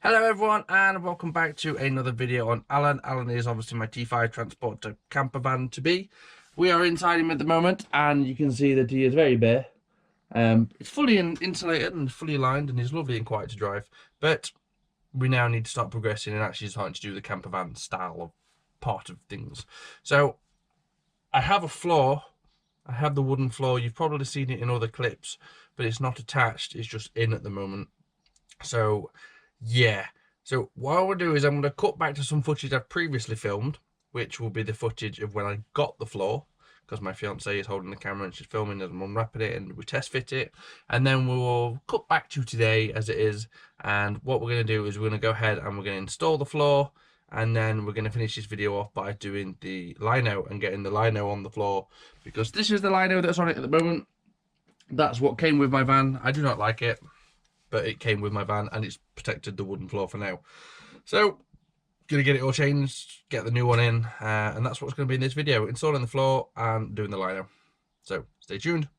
Hello everyone and welcome back to another video on Alan. Alan is obviously my T5 Transporter campervan to be. We are inside him at the moment and you can see that he is very bare. It's fully insulated and fully lined and he's lovely and quiet to drive. But we now need to start progressing and actually starting to do the campervan style of part of things. So I have a floor. I have the wooden floor. You've probably seen it in other clips, but it's not attached. It's just in at the moment. So yeah, so what I will do is I'm going to cut back to some footage I've previously filmed, which will be the footage of when I got the floor, because my fiance is holding the camera and she's filming as I'm unwrapping it and we test fit it. And then we will cut back to today as it is, and what we're going to do is we're going to go ahead and we're going to install the floor, and then we're going to finish this video off by doing the lino and getting the lino on the floor, because this is the lino that's on it at the moment. That's what came with my van. I do not like it, but it came with my van and it's protected the wooden floor for now. So, gonna get it all changed, get the new one in, and that's what's gonna be in this video, installing the floor and doing the lino. So, stay tuned.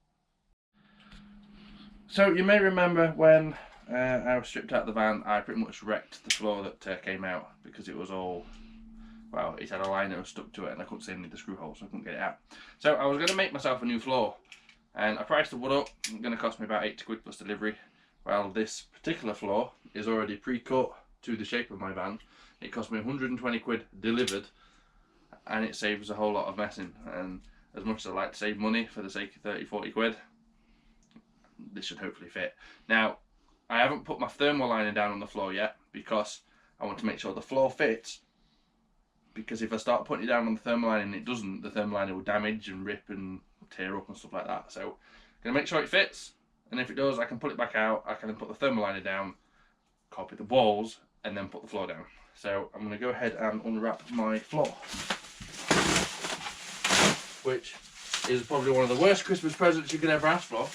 So, you may remember when I was stripped out of the van, I pretty much wrecked the floor that came out because it was all, well, it had a lino stuck to it and I couldn't see any of the screw holes, so I couldn't get it out. So, I was gonna make myself a new floor and I priced the wood up. It's gonna cost me about 80 quid plus delivery. Well, this particular floor is already pre-cut to the shape of my van. It cost me 120 quid delivered, and it saves a whole lot of messing. And as much as I like to save money for the sake of 30-40 quid, this should hopefully fit. Now, I haven't put my thermal lining down on the floor yet because I want to make sure the floor fits. Because if I start putting it down on the thermal lining and it doesn't, the thermal lining will damage and rip and tear up and stuff like that. So, I'm going to make sure it fits. And if it does, I can pull it back out, I can then put the thermal liner down, copy the walls, and then put the floor down. So I'm going to go ahead and unwrap my floor, which is probably one of the worst Christmas presents you could ever ask for,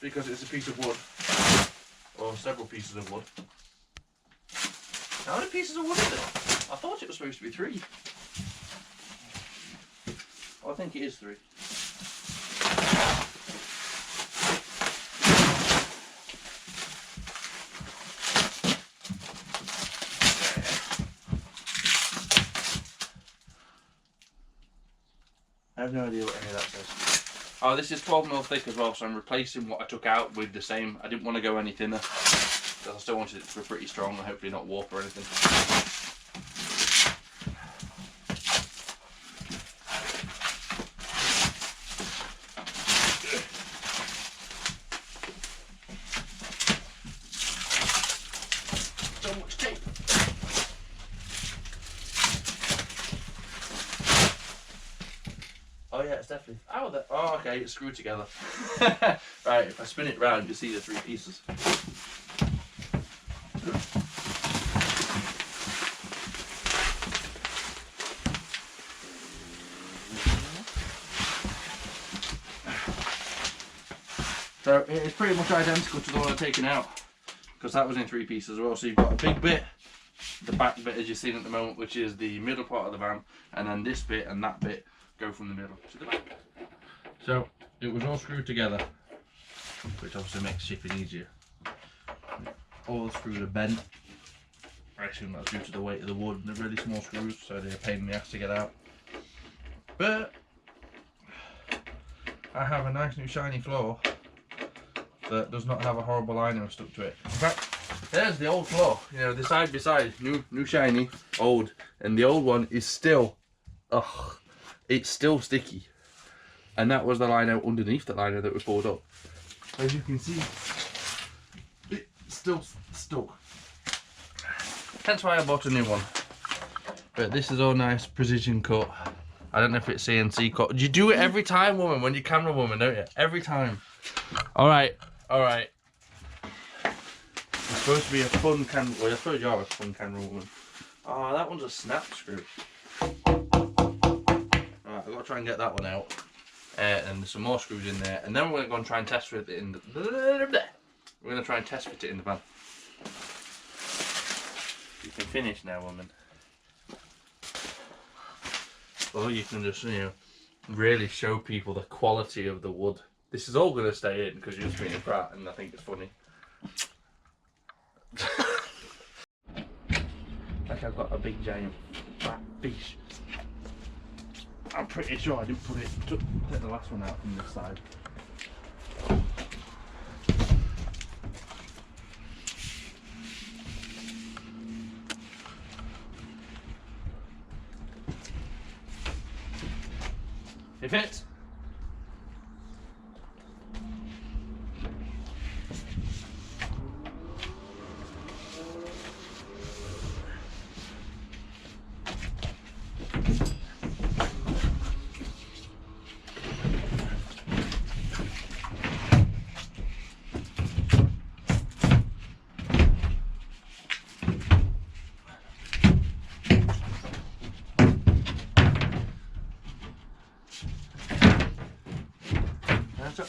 because it's a piece of wood, or several pieces of wood. How many pieces of wood is it? I thought it was supposed to be 3. Well, I think it is 3. I have no idea what any of that says. Oh, this is 12mm thick as well, so I'm replacing what I took out with the same. I didn't want to go any thinner, because I still wanted it to be pretty strong and hopefully not warp or anything. So much tape. Oh yeah, it's definitely. Oh, okay, it's screwed together. Right, if I spin it round, you see the 3 pieces. So it is pretty much identical to the one I've taken out, because that was in 3 pieces as well. So you've got a big bit, the back bit as you're seeing at the moment, which is the middle part of the van, and then this bit and that bit go from the middle to the back. So it was all screwed together, which obviously makes shipping easier. All the screws are bent. I assume that's due to the weight of the wood and the really small screws, so they're a pain in the ass to get out. But I have a nice new shiny floor that does not have a horrible lino stuck to it. In fact, there's the old floor. You know, the side by side, new shiny, old, and the old one is still, ugh, it's still sticky. And that was the lino underneath the lino that we pulled up. As you can see, it's still stuck. Hence why I bought a new one. But this is all nice precision cut. I don't know if it's CNC cut. You do it every time, woman, when you're camera woman, don't you? Every time. Alright. It's supposed to be a fun camera. Well, I suppose you are a fun camera woman. Oh, that one's a snap screw. Alright, I've got to try and get that one out. And there's some more screws in there. And then we're going to go and try and test fit it in the... We're going to try and test fit it in the van. You can finish now, woman. Or you can just, you know, really show people the quality of the wood. This is all going to stay in because you're just being a brat and I think it's funny. like I've got a big giant fat fish. I'm pretty sure I didn't take the last one out from this side. It fits.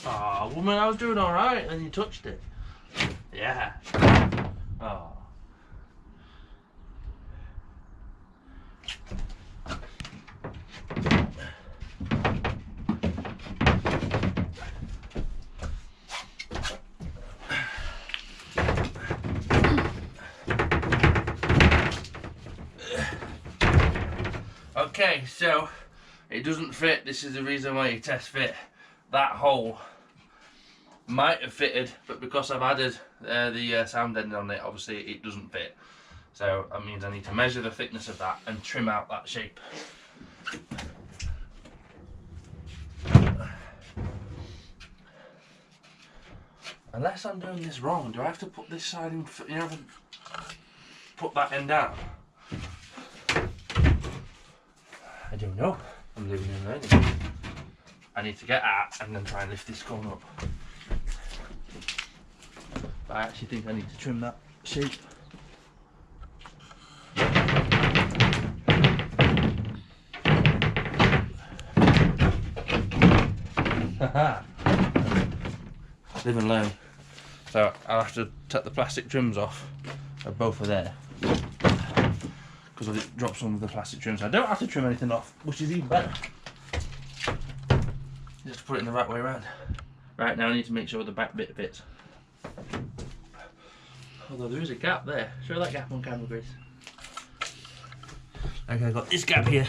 Oh, woman, I was doing all right, and you touched it. Yeah. Oh. Okay, so it doesn't fit. This is the reason why you test fit. That hole might have fitted, but because I've added the sound ending on it, obviously it doesn't fit. So that means I need to measure the thickness of that and trim out that shape. Unless I'm doing this wrong, do I have to put this side in, you know, put that end down? I don't know. I'm living and learning. I need to get at and then try and lift this corner up. But I actually think I need to trim that shape. Haha. Live and learn. So I'll have to take the plastic trims off of both of there, because I've dropped some of the plastic trims. I don't have to trim anything off, which is even better. Just put it in the right way around. Right, now I need to make sure the back bit fits. Although there is a gap there. Show that gap on camera, Grace. Okay, I've got this gap here,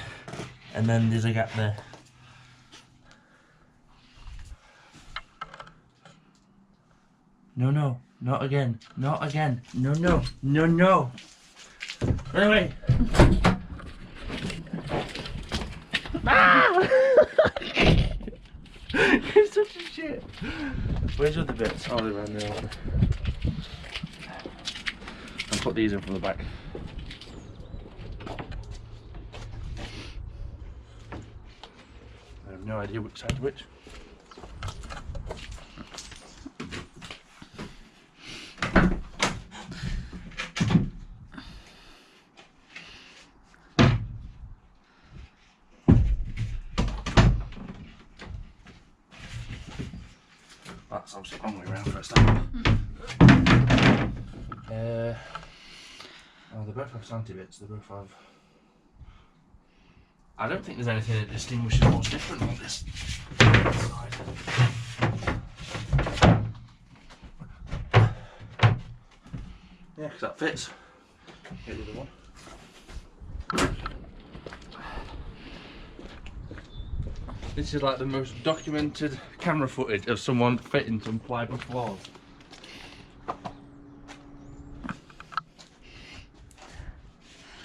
and then there's a gap there. No, no, not again. Not again. No, no, no, no. Run away. Ah! You're such a shit. Where's your other bits? Oh, they're around there. And put these in from the back. I have no idea which side's which. That's obviously the wrong way around for a start. Oh, they both have slanty bits, they both have... I don't think there's anything that distinguishes what's different on this side. Yeah, because that fits. Get the other one. This is like the most documented camera footage of someone fitting some plywood floors.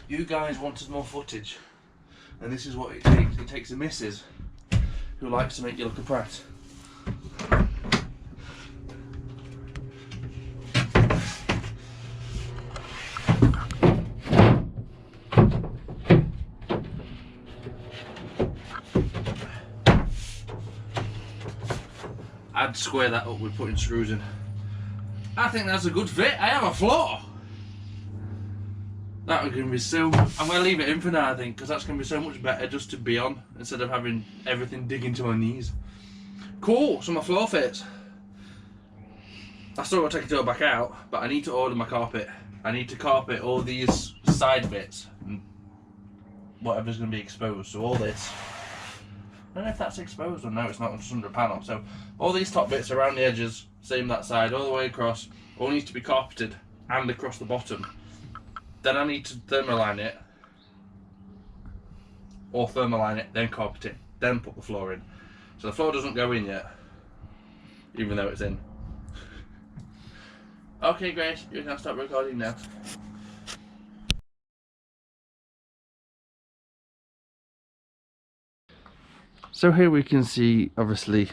You guys wanted more footage, and this is what it takes. It takes a missus who likes to make you look a prat. I'd square that up with putting screws in. I think that's a good fit. I have a floor. That was going to be so... I'm going to leave it in for now, I think, because that's going to be so much better just to be on, instead of having everything digging to my knees. Cool, so my floor fits. I still got to take it all back out, but I need to order my carpet. I need to carpet all these side bits, and whatever's going to be exposed. So all this... I don't know if that's exposed or no, it's not, just under a panel. So all these top bits around the edges, same that side, all the way across, all needs to be carpeted and across the bottom. Then I need to thermaline it, or thermaline it, then carpet it, then put the floor in. So the floor doesn't go in yet, even though it's in. Okay, Grace, you can start recording now. So here we can see, obviously,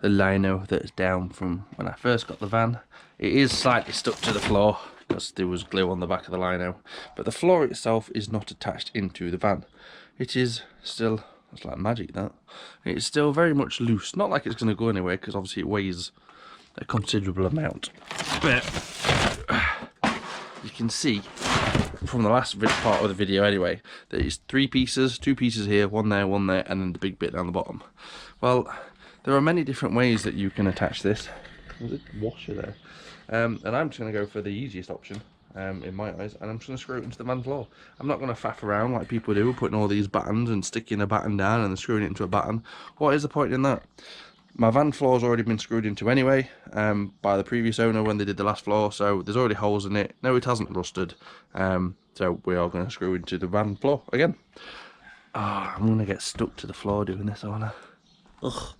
the lino that's down from when I first got the van. It is slightly stuck to the floor because there was glue on the back of the lino, but the floor itself is not attached into the van. It is still, it's like magic that, it's still very much loose. Not like it's going to go anywhere because obviously it weighs a considerable amount, but you can see from the last part of the video anyway that it's 3 pieces, 2 pieces here, one there, and then the big bit down the bottom. Well, there are many different ways that you can attach this. There's a washer there, and I'm just going to go for the easiest option in my eyes, and I'm just going to screw it into the van floor. I'm not going to faff around like people do, putting all these battens and sticking a batten down and then screwing it into a batten. What is the point in that? My van floor's already been screwed into anyway by the previous owner when they did the last floor, so there's already holes in it. No, it hasn't rusted, so we are going to screw into the van floor again. Oh, I'm going to get stuck to the floor doing this, aren't I? Ugh.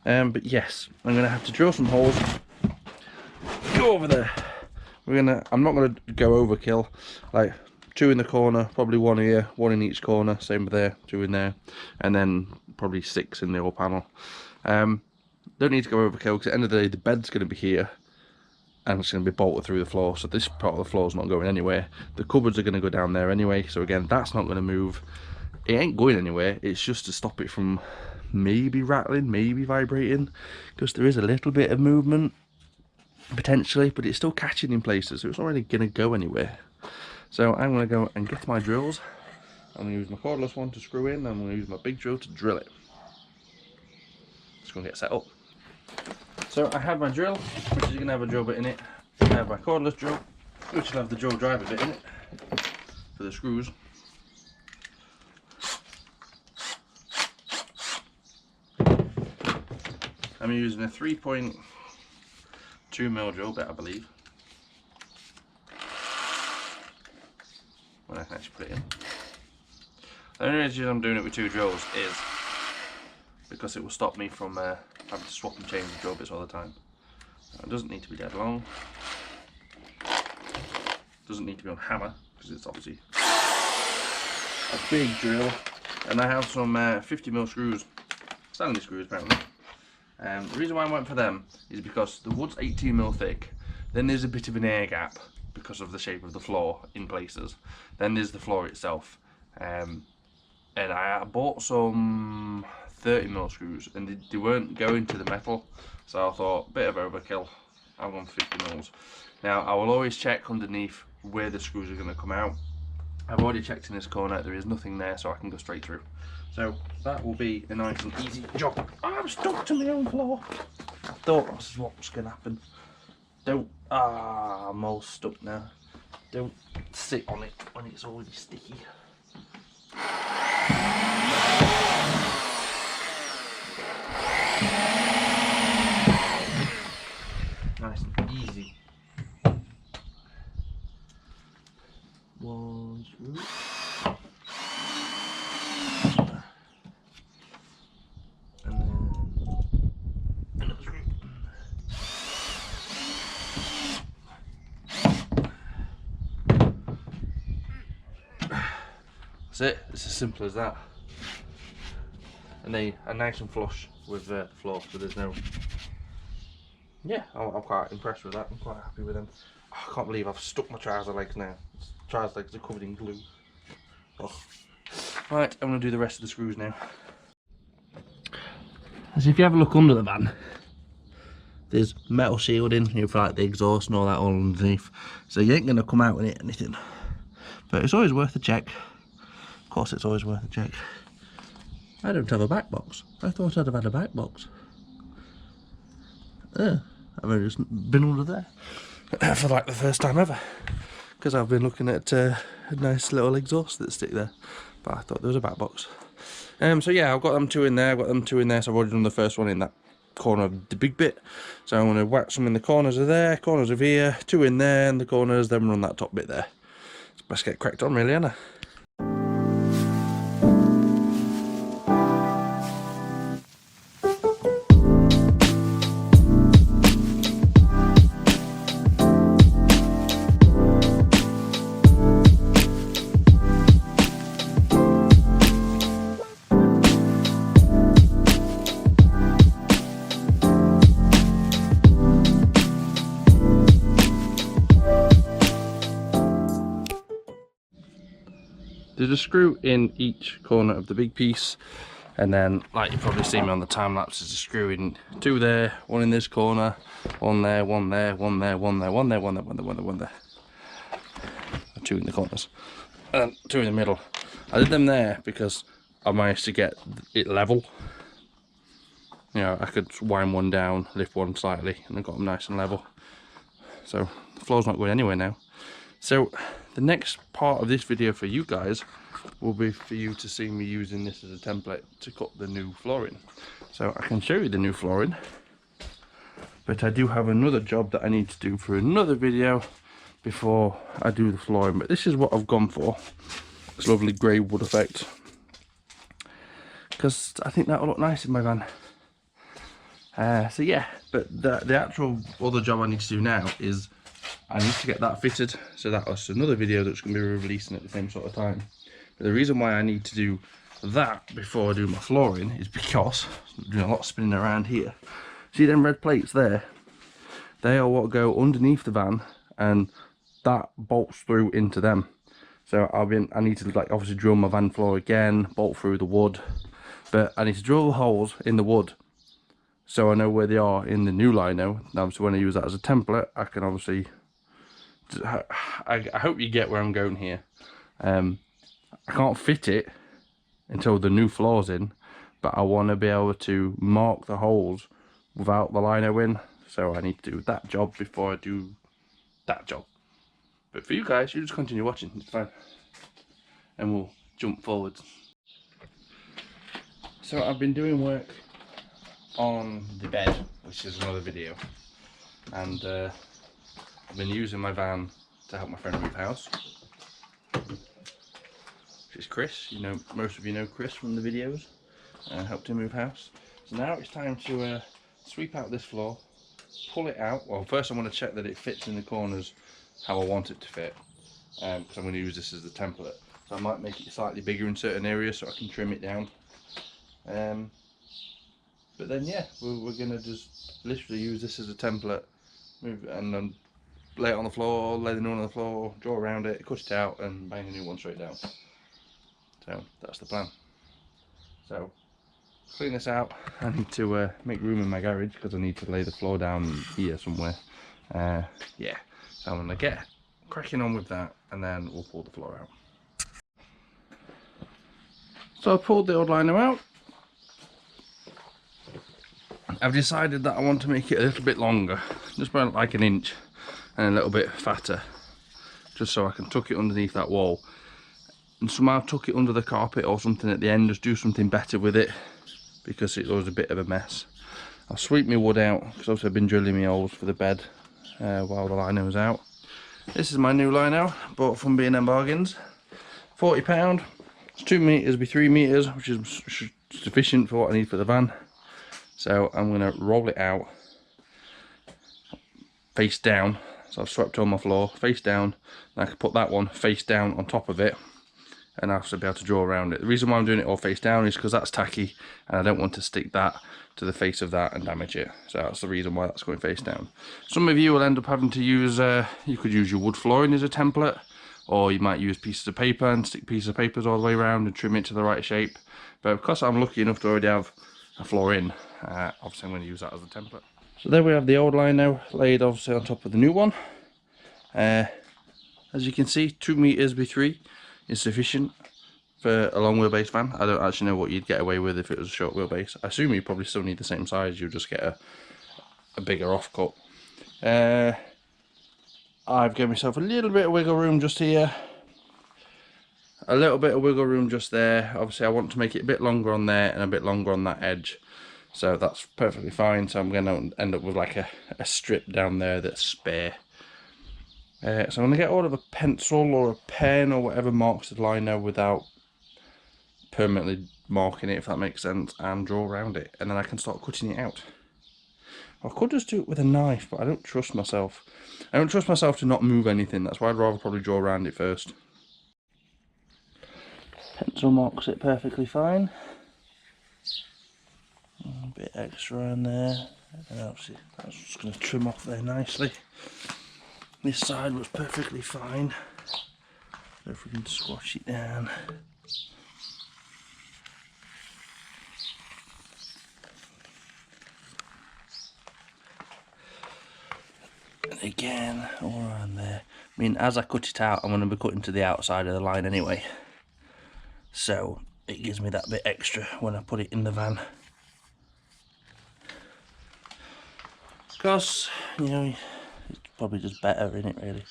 But yes, I'm going to have to drill some holes. Go over there. I'm not going to go overkill, like 2 in the corner, probably 1 here, 1 in each corner, same there, 2 in there, and then probably 6 in the whole panel. Don't need to go overkill because at the end of the day the bed's going to be here and it's going to be bolted through the floor, so this part of the floor is not going anywhere. The cupboards are going to go down there anyway, so again that's not going to move. It ain't going anywhere, it's just to stop it from maybe rattling, maybe vibrating, because there is a little bit of movement potentially, but it's still catching in places, so it's not really going to go anywhere. So I'm going to go and get my drills. I'm going to use my cordless one to screw in, and I'm going to use my big drill to drill it. Just going to get set up. So I have my drill, which is going to have a drill bit in it. I have my cordless drill, which will have the drill driver bit in it for the screws. I'm using a 3.2mm drill bit, I believe. When I can actually put it in. The only reason I'm doing it with 2 drills is because it will stop me from having to swap and change the drill bits all the time. It doesn't need to be dead long. Doesn't need to be on hammer because it's obviously a big drill. And I have some 50mm screws, Stanley screws apparently. The reason why I went for them is because the wood's 18mm thick, then there's a bit of an air gap because of the shape of the floor in places, then there's the floor itself, and I bought some 30mm screws and they weren't going to the metal, so I thought, bit of overkill, I'm going for 50mm. Now I will always check underneath where the screws are going to come out. I've already checked in this corner, there is nothing there, so I can go straight through. So that will be a nice and easy job. I'm stuck to my own floor. I thought this is what was going to happen. I'm all stuck now. Don't sit on it when it's already sticky. Nice and easy. One screw. And then another screw. That's it. It's as simple as that. And they are nice and flush with the floor, so there's no. Yeah, I'm quite impressed with that. I'm quite happy with them. Oh, I can't believe I've stuck my trouser legs now. Trouser legs are covered in glue. Oh. Right, I'm going to do the rest of the screws now. As if you have a look under the van, there's metal shielding, you know, for like the exhaust and all that all underneath. So you ain't going to come out with it anything. But it's always worth a check. Of course it's always worth a check. I don't have a back box. I thought I'd have had a back box. I've only just been under there for like the first time ever, because I've been looking at a nice little exhaust that stick there, but I thought there was a back box. So yeah, I've got them 2 in there, so I've already done the first one in that corner of the big bit, so I'm going to whack some in the corners of there, corners of here, 2 in there, and the corners, then run that top bit there. It's Best get cracked on really, ain't I? There's a screw in each corner of the big piece, and then, like you probably see me on the time lapse, there's a screw in two there, one in this corner, one there, one there, one there, one there, one there, one there, one there, one there, one there. Two in the corners, and two in the middle. I did them there because I managed to get it level. You know, I could wind one down, lift one slightly, and I got them nice and level. So the floor's not going anywhere now. So the next part of this video for you guys will be for you to see me using this as a template to cut the new flooring. So I can show you the new flooring, but I do have another job that I need to do for another video before I do the flooring. But this is what I've gone for, this lovely grey wood effect, because I think that'll look nice in my van. So yeah, but the actual other job I need to do now is I need to get that fitted, so that's another video that's going to be releasing at the same sort of time. But the reason why I need to do that before I do my flooring is because I'm doing a lot of spinning around here. See them red plates there? They are what go underneath the van, and that bolts through into them. So I need to, like, obviously drill my van floor again, bolt through the wood, but I need to drill the holes in the wood so I know where they are in the new lino. Now, so when I use that as a template, I can obviously, I hope you get where I'm going here. I can't fit it until the new floor's in, but I want to be able to mark the holes without the lino in, so I need to do that job before I do that job. But for you guys, you just continue watching, it's fine, and we'll jump forward. So I've been doing work on the bed, which is another video, and I've been using my van to help my friend move house, which is Chris. You know, most of you know Chris from the videos. Helped him move house. So now it's time to sweep out this floor, pull it out. Well, first I want to check that it fits in the corners how I want it to fit, because I'm going to use this as the template. So I might make it slightly bigger in certain areas so I can trim it down. But then yeah, we're going to just literally use this as a template, move it, and then lay it on the floor, lay the new one on the floor, draw around it, cut it out, and bang a new one straight down. So that's the plan. So clean this out. I need to make room in my garage because I need to lay the floor down here somewhere. Yeah, so I'm going to get cracking on with that, and then we'll pull the floor out. So I pulled the old lino out. I've decided that I want to make it a little bit longer, just about like an inch, and a little bit fatter, just so I can tuck it underneath that wall and somehow tuck it under the carpet or something at the end, just do something better with it, because it was a bit of a mess. I'll sweep my wood out, because obviously I've been drilling my holes for the bed while the lino was out. This is my new lino, bought from B&M Bargains, £40. It's 2 meters by 3 meters, which is sufficient for what I need for the van. So I'm going to roll it out face down. So I've swept on my floor face down, and I can put that one face down on top of it, and I'll also be able to draw around it. The reason why I'm doing it all face down is because that's tacky, and I don't want to stick that to the face of that and damage it. So that's the reason why that's going face down. Some of you will end up having to use, you could use your wood flooring as a template, or you might use pieces of paper and stick pieces of papers all the way around and trim it to the right shape. But because I'm lucky enough to already have a floor in, obviously I'm going to use that as a template. So there we have the old lino laid obviously on top of the new one. As you can see, 2 meters by 3 is sufficient for a long wheelbase van. I don't actually know what you'd get away with if it was a short wheelbase. I assume you probably still need the same size, you'll just get a bigger offcut. I've given myself a little bit of wiggle room just here, a little bit of wiggle room just there. Obviously I want to make it a bit longer on there and a bit longer on that edge, so that's perfectly fine. So I'm going to end up with like a strip down there that's spare. So I'm going to get hold of a pencil or a pen or whatever marks the lino without permanently marking it, if that makes sense, and draw around it, and then I can start cutting it out. I could just do it with a knife, but I don't trust myself. I don't trust myself to not move anything. That's why I'd rather probably draw around it first. Pencil marks it perfectly fine. A bit extra in there, and obviously that's just going to trim off there nicely. This side looks perfectly fine. So if we can squash it down. And again, all around there. I mean, as I cut it out, I'm going to be cutting to the outside of the line anyway. So it gives me that bit extra when I put it in the van. Because, you know, it's probably just better, isn't it, really?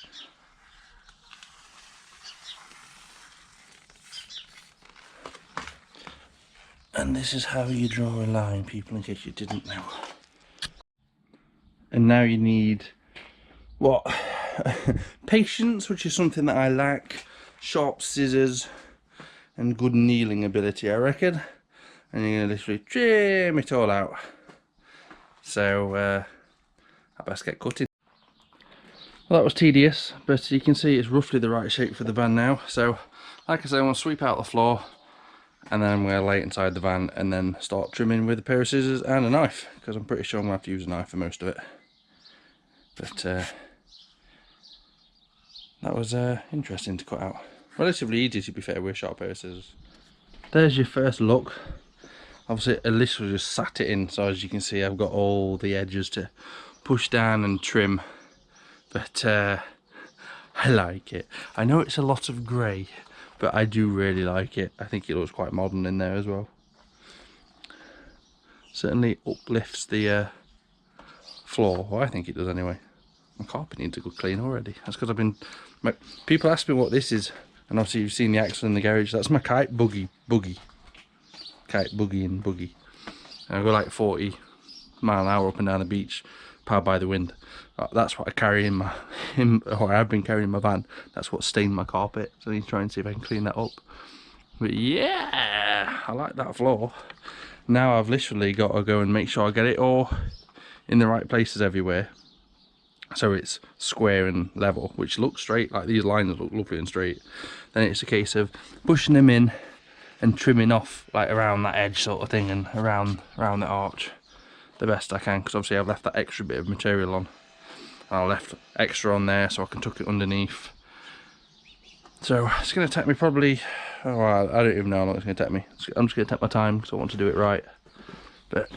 And this is how you draw a line, people, in case you didn't know. And now you need, what? Patience, which is something that I lack, sharp scissors, and good kneeling ability, I reckon. And you're going to literally trim it all out. So, I best get cutting. Well, that was tedious, but you can see it's roughly the right shape for the van now. So, like I say, I want to sweep out the floor, and then I'm going to lay it inside the van, and then start trimming with a pair of scissors and a knife, because I'm pretty sure I'm going to have to use a knife for most of it. But, that was interesting to cut out. Relatively easy, to be fair, with a sharp pair of scissors. There's your first look. Obviously, I literally just sat it in, so as you can see, I've got all the edges to push down and trim. But I like it. I know it's a lot of grey, but I do really like it. I think it looks quite modern in there as well. Certainly uplifts the floor. Well, I think it does anyway. My carpet needs a good clean already. That's because I've been... people ask me what this is, and obviously you've seen the axle in the garage. That's my kite buggy. Kite buggy and buggy. And I go like 40 mile an hour up and down the beach, powered by the wind. That's what I carry in my, or I've been carrying in my van. That's what stained my carpet. So I need to try and see if I can clean that up. But yeah, I like that floor. Now I've literally got to go and make sure I get it all in the right places everywhere, so it's square and level, which looks straight, like these lines look lovely and straight. Then it's a case of pushing them in and trimming off like around that edge sort of thing, and around the arch the best I can, because obviously I've left that extra bit of material on. I left extra on there so I can tuck it underneath. So it's going to take me probably, oh, I don't even know how long it's going to take me. I'm just going to take my time because I want to do it right. But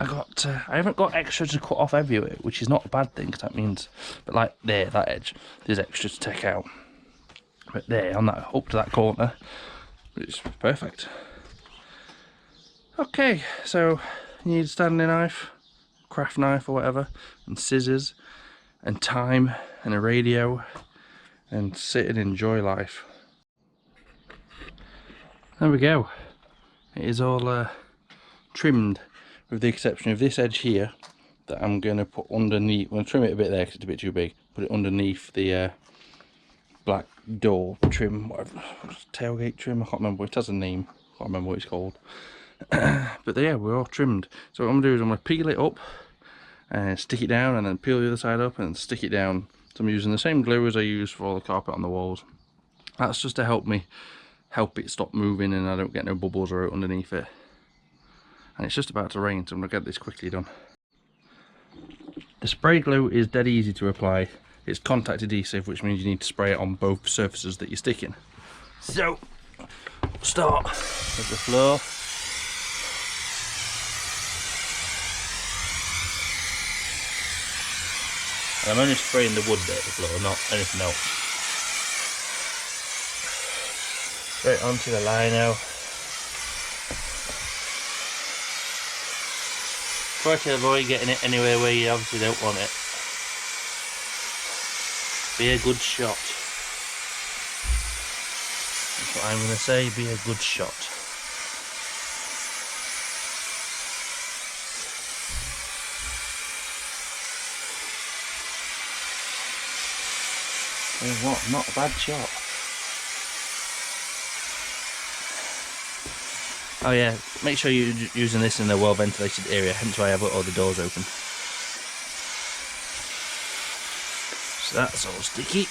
I haven't got extra to cut off everywhere, which is not a bad thing, because that means, but like there, that edge, there's extra to take out. But there, on that, up to that corner, it's perfect. Okay, so you need a Stanley knife, craft knife or whatever, and scissors, and time, and a radio, and sit and enjoy life. There we go. It is all trimmed, with the exception of this edge here that I'm going to put underneath. I'm going to trim it a bit there because it's a bit too big. Put it underneath the black door trim, whatever, tailgate trim, I can't remember. It has a name, I can't remember what it's called. But yeah, we're all trimmed. So what I'm going to do is I'm going to peel it up and stick it down, and then peel the other side up and stick it down. So I'm using the same glue as I use for all the carpet on the walls. That's just to help it stop moving and I don't get no bubbles or out underneath it. And it's just about to rain, so I'm going to get this quickly done. The spray glue is dead easy to apply. It's contact adhesive, which means you need to spray it on both surfaces that you're sticking. So, start with the floor. And I'm only spraying the wood bit of the floor, not anything else. Straight onto the lino. Try to avoid getting it anywhere where you obviously don't want it. Be a good shot. That's what I'm going to say, be a good shot. What? Not a bad shot. Oh yeah, make sure you're using this in a well ventilated area, hence why I have all the doors open. So that's all sticky.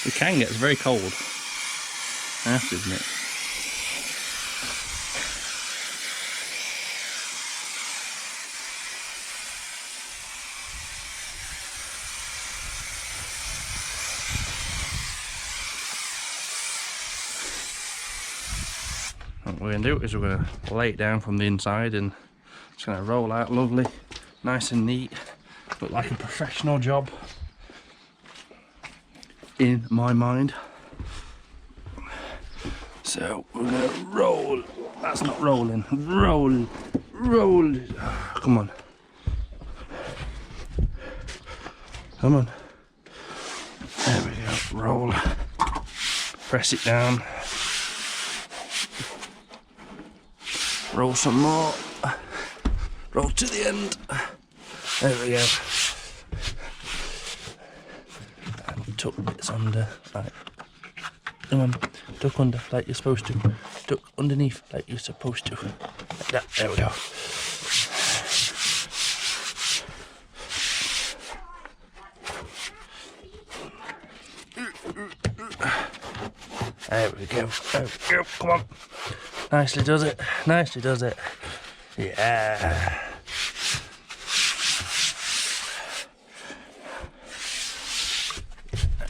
It can get very cold, I have to admit. What we're going to do is we're going to lay it down from the inside and it's going to roll out lovely, nice and neat, look like a professional job in my mind. So we're going to roll, that's not rolling, roll, come on, come on, there we go, roll, press it down, roll some more, roll to the end, there we go, and tuck bits under, right, come on, duck under like you're supposed to, duck underneath like you're supposed to, like that, there we go. There we go, come on. Nicely does it, nicely does it. Yeah.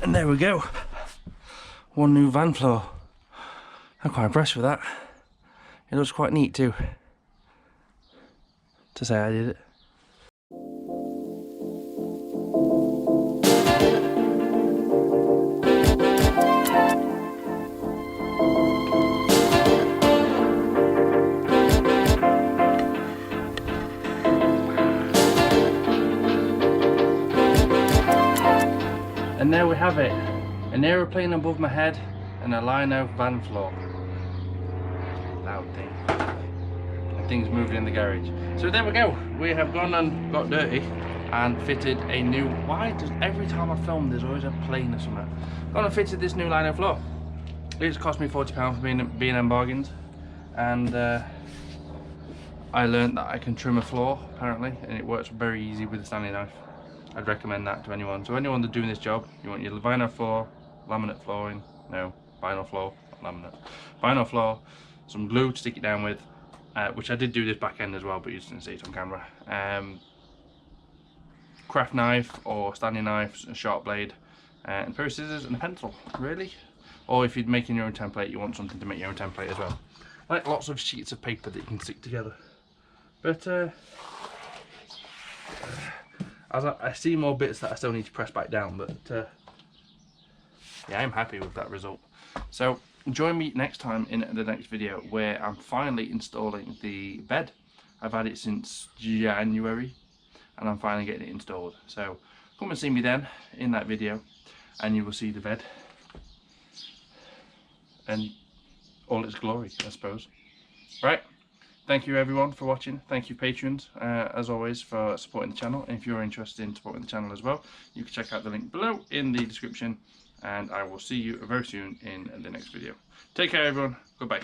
And there we go. One new van floor. I'm quite impressed with that. It looks quite neat too. To say I did it. And there we have it, an aeroplane above my head and a Lino van floor. Loud thing. And things moving in the garage. So there we go, we have gone and got dirty and fitted a new, why does every time I film there's always a plane or something? Gone and fitted this new Lino floor. It's cost me £40 for B&M bargains, and I learned that I can trim a floor apparently, and it works very easy with a Stanley knife. I'd recommend that to anyone. So anyone that's doing this job, you want your vinyl floor, laminate flooring, no, vinyl floor, not laminate, vinyl floor, some glue to stick it down with, which I did do this back end as well, but you just didn't see it on camera. Craft knife or Stanley knife, a sharp blade, and a pair of scissors and a pencil, really. Or if you're making your own template, you want something to make your own template as well. Like lots of sheets of paper that you can stick together. But as I see more bits that I still need to press back down, but yeah, I'm happy with that result. So join me next time in the next video where I'm finally installing the bed. I've had it since January and I'm finally getting it installed. So come and see me then in that video and you will see the bed and all its glory, I suppose. Right. Thank you everyone for watching. Thank you patrons, as always, for supporting the channel. And if you're interested in supporting the channel as well, you can check out the link below in the description. And I will see you very soon in the next video. Take care everyone. Goodbye.